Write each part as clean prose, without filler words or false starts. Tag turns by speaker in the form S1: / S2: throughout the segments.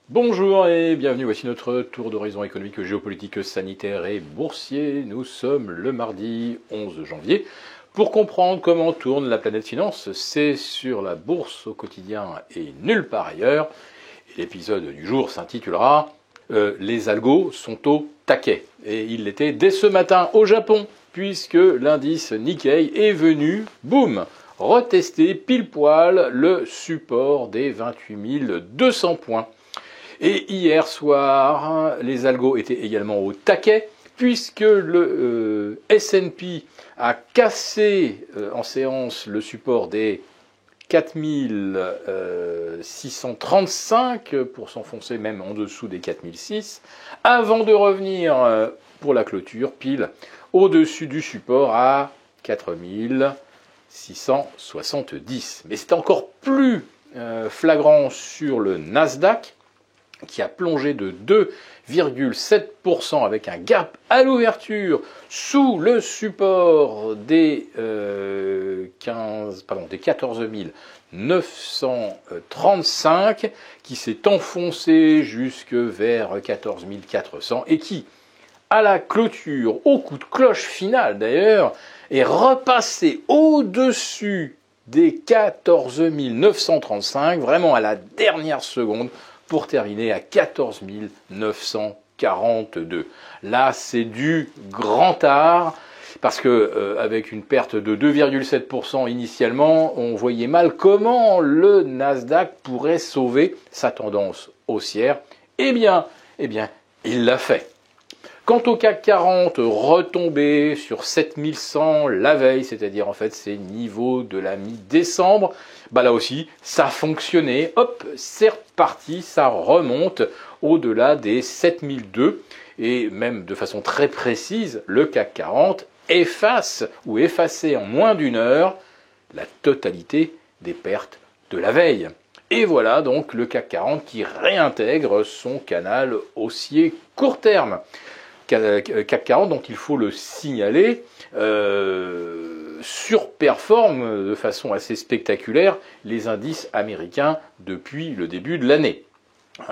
S1: Bonjour et bienvenue, voici notre tour d'horizon économique, géopolitique, sanitaire et boursier. Nous sommes le mardi 11 janvier. Pour comprendre comment tourne la planète finance, c'est sur la bourse au quotidien et nulle part ailleurs. Et l'épisode du jour s'intitulera Les algos sont au taquet. Et il l'était dès ce matin au Japon, puisque l'indice Nikkei est venu, boum, retester pile poil le support des 28 200 points. Et hier soir, les algos étaient également au taquet, puisque le S&P a cassé en séance le support des 4635 pour s'enfoncer même en dessous des 4006, avant de revenir pour la clôture pile au-dessus du support à 4670. Mais c'est encore plus flagrant sur le Nasdaq, qui a plongé de 2,7% avec un gap à l'ouverture sous le support des 14 935, qui s'est enfoncé jusque vers 14 400 et qui, à la clôture, au coup de cloche final d'ailleurs, est repassé au-dessus des 14 935, vraiment à la dernière seconde, pour terminer à 14 942. Là, c'est du grand art, parce que avec une perte de 2,7% initialement, on voyait mal comment le Nasdaq pourrait sauver sa tendance haussière. Eh bien, il l'a fait. Quant au CAC 40, retombé sur 7100 la veille, c'est-à-dire en fait ces niveaux de la mi-décembre, bah là aussi, ça a fonctionné. Hop, c'est reparti, ça remonte au-delà des 7002. Et même de façon très précise, le CAC 40 efface ou effaçait en moins d'une heure la totalité des pertes de la veille. Et voilà donc le CAC 40 qui réintègre son canal haussier court terme. CAC 40, donc il faut le signaler, surperforme de façon assez spectaculaire les indices américains depuis le début de l'année.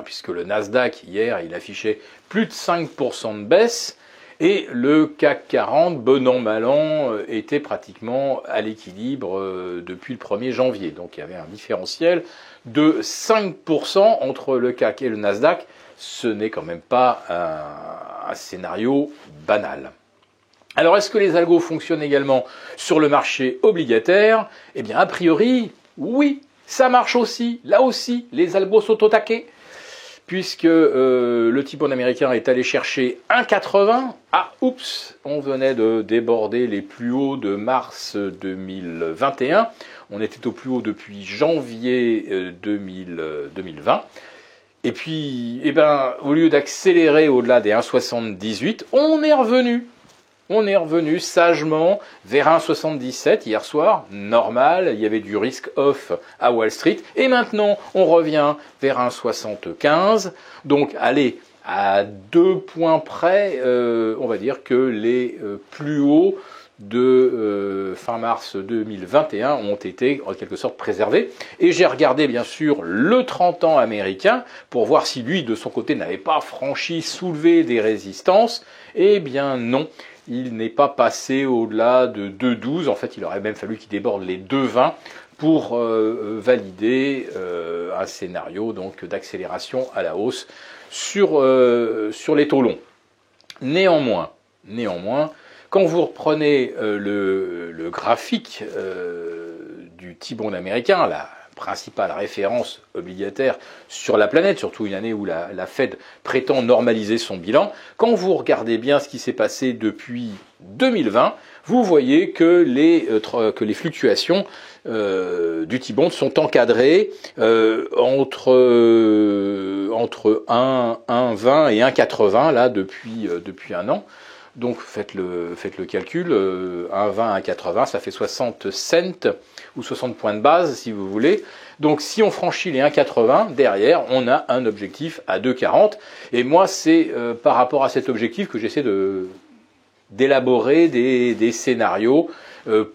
S1: Puisque le Nasdaq, hier, il affichait plus de 5% de baisse, et le CAC 40, bon an, mal an, était pratiquement à l'équilibre depuis le 1er janvier. Donc il y avait un différentiel de 5% entre le CAC et le Nasdaq. Ce n'est quand même pas un scénario banal. Alors, est-ce que les algos fonctionnent également sur le marché obligataire? Eh bien, a priori, oui, ça marche aussi. Là aussi, les algos sont au taquet, puisque le T-bond américain est allé chercher 1,80. Ah, oups, on venait de déborder les plus hauts de mars 2021. On était au plus haut depuis janvier 2020. Et puis, au lieu d'accélérer au-delà des 1,78, on est revenu sagement vers 1,77 hier soir, normal, il y avait du risk-off à Wall Street, et maintenant on revient vers 1,75, donc allez, à 2 points près, on va dire que les plus hauts de fin mars 2021 ont été en quelque sorte préservés. Et j'ai regardé bien sûr le 30 ans américain pour voir si lui de son côté n'avait pas soulevé des résistances. Eh bien non, il n'est pas passé au-delà de 2,12. En fait, il aurait même fallu qu'il déborde les 2,20 pour valider un scénario donc d'accélération à la hausse sur les taux longs. Néanmoins, quand vous reprenez le graphique du T-bond américain, la principale référence obligataire sur la planète, surtout une année où la Fed prétend normaliser son bilan, quand vous regardez bien ce qui s'est passé depuis 2020, vous voyez que les fluctuations du T-bond sont encadrées entre 1,20 et 1,80 là depuis un an. Donc faites le calcul, 1,20 à 1,80, ça fait 60 cents ou 60 points de base si vous voulez. Donc si on franchit les 1,80, derrière on a un objectif à 2,40. Et moi c'est par rapport à cet objectif que j'essaie d'élaborer des scénarios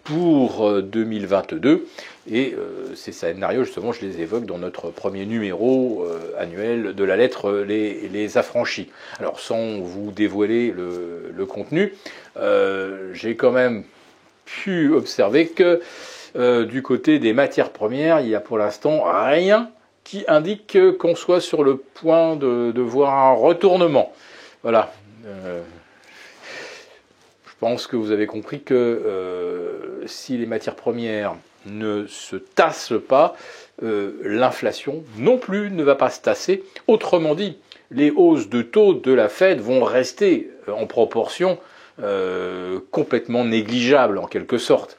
S1: pour 2022. Et ces scénarios, justement, je les évoque dans notre premier numéro annuel de la lettre Les Affranchis. Alors, sans vous dévoiler le contenu, j'ai quand même pu observer que du côté des matières premières, il n'y a pour l'instant rien qui indique qu'on soit sur le point de voir un retournement. Voilà. Je pense que vous avez compris que si les matières premières ne se tassent pas, l'inflation non plus ne va pas se tasser. Autrement dit, les hausses de taux de la Fed vont rester en proportion complètement négligeables en quelque sorte.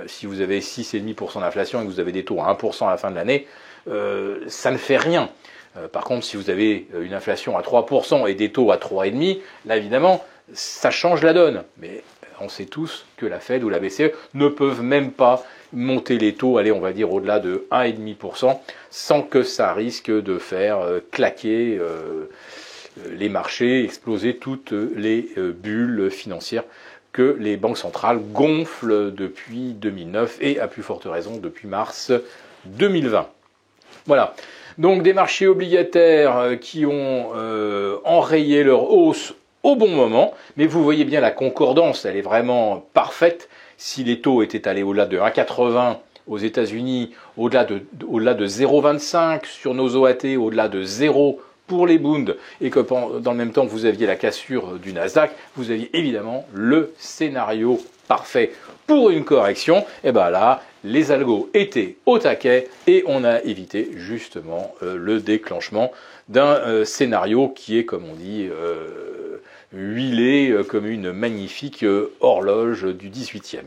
S1: Si vous avez 6,5% d'inflation et que vous avez des taux à 1% à la fin de l'année, ça ne fait rien. Par contre, si vous avez une inflation à 3% et des taux à 3,5%, là évidemment, ça change la donne. Mais on sait tous que la Fed ou la BCE ne peuvent même pas monter les taux, allez, on va dire au-delà de 1,5%, sans que ça risque de faire claquer les marchés, exploser toutes les bulles financières que les banques centrales gonflent depuis 2009 et à plus forte raison depuis mars 2020. Voilà. Donc des marchés obligataires qui ont enrayé leur hausse au bon moment, mais vous voyez bien la concordance, elle est vraiment parfaite. Si les taux étaient allés au-delà de 1,80 aux États-Unis, au-delà de 0,25 sur nos OAT, au-delà de 0 pour les Bunds, et que dans le même temps vous aviez la cassure du Nasdaq, vous aviez évidemment le scénario parfait pour une correction. Et bien là, les algos étaient au taquet et on a évité justement le déclenchement d'un scénario qui est, comme on dit, huilé comme une magnifique horloge du 18e.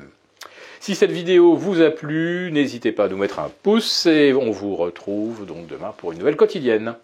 S1: Si cette vidéo vous a plu, n'hésitez pas à nous mettre un pouce et on vous retrouve donc demain pour une nouvelle quotidienne.